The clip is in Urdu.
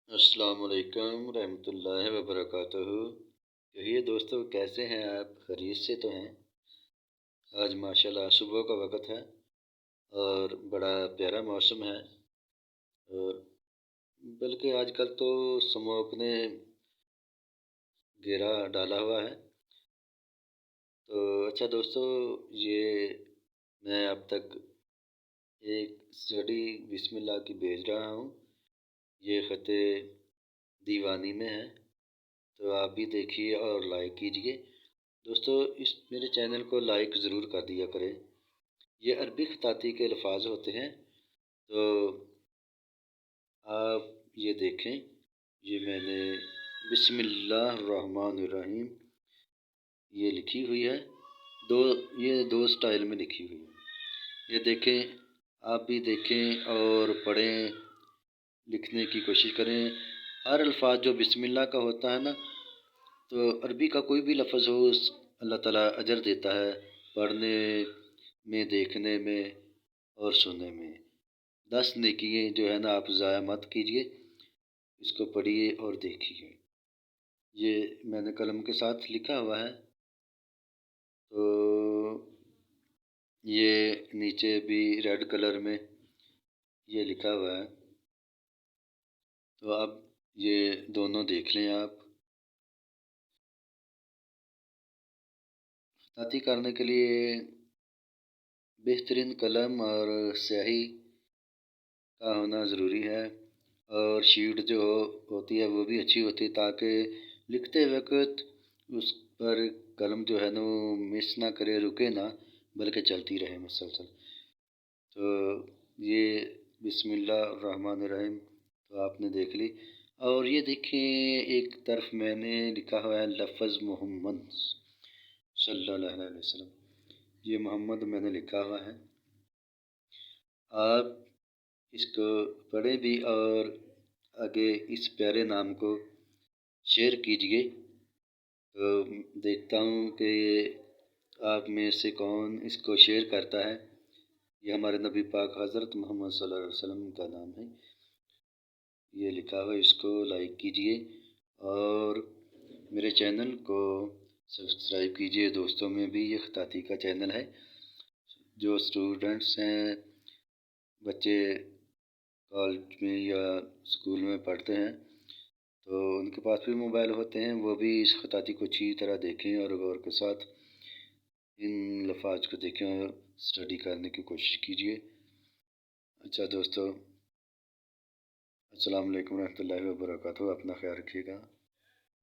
السلام علیکم ورحمۃ اللہ وبرکاتہ۔ کہیے دوستو، کیسے ہیں آپ؟ خیریت سے تو ہیں؟ آج ماشاءاللہ صبح کا وقت ہے اور بڑا پیارا موسم ہے، اور بلکہ آج کل تو اسموک نے گھیرا ڈالا ہوا ہے۔ تو اچھا دوستو، یہ میں اب تک ایک اسٹڈی بسم اللہ کی بھیج رہا ہوں۔ یہ خط دیوانی میں ہے، تو آپ بھی دیکھیے اور لائک کیجیے۔ دوستو، اس میرے چینل کو لائک ضرور کر دیا کریں۔ یہ عربی خطاطی کے الفاظ ہوتے ہیں، تو آپ یہ دیکھیں، یہ میں نے بسم اللہ الرحمن الرحیم یہ لکھی ہوئی ہے، یہ دو سٹائل میں لکھی ہوئی ہے۔ یہ دیکھیں، آپ بھی دیکھیں اور پڑھیں، لکھنے کی کوشش کریں۔ ہر الفاظ جو بسم اللہ کا ہوتا ہے نا، تو عربی کا کوئی بھی لفظ ہو، اللہ تعالیٰ اجر دیتا ہے پڑھنے میں، دیکھنے میں اور سننے میں۔ 10 نیکییں جو ہے نا، آپ ضائع مت کیجیے، اس کو پڑھیے اور دیکھیے۔ یہ میں نے قلم کے ساتھ لکھا ہوا ہے، تو یہ نیچے بھی ریڈ کلر میں یہ لکھا ہوا ہے، تو اب یہ دونوں دیکھ لیں آپ۔ خطاطی کرنے کے لیے بہترین قلم اور سیاہی کا ہونا ضروری ہے، اور شیٹ جو ہوتی ہے وہ بھی اچھی ہوتی ہے، تاکہ لکھتے وقت اس پر قلم جو ہے نا وہ مس نہ کرے، رکے نہ، بلکہ چلتی رہے مسلسل۔ تو یہ بسم اللہ الرحمن الرحیم تو آپ نے دیکھ لی، اور یہ دیکھیں ایک طرف میں نے لکھا ہوا ہے لفظ محمد صلی اللہ علیہ وسلم۔ یہ محمد میں نے لکھا ہوا ہے، آپ اس کو پڑھیں بھی اور آگے اس پیارے نام کو شیئر کیجیے۔ تو دیکھتا ہوں کہ آپ میں سے کون اس کو شیئر کرتا ہے۔ یہ ہمارے نبی پاک حضرت محمد صلی اللہ علیہ وسلم کا نام ہے، یہ لکھا ہوا ہے، اس کو لائک کیجیے اور میرے چینل کو سبسکرائب کیجیے۔ دوستوں میں بھی یہ خطاطی کا چینل ہے، جو اسٹوڈنٹس ہیں، بچے کالج میں یا اسکول میں پڑھتے ہیں، تو ان کے پاس بھی موبائل ہوتے ہیں، وہ بھی اس خطاطی کو اچھی طرح دیکھیں اور غور کے ساتھ ان لفاظ کو دیکھیں اور اسٹڈی کرنے کی کوشش کیجیے۔ اچھا دوستو، السلام علیکم ورحمۃ اللہ وبرکاتہ، اپنا خیال رکھیے گا۔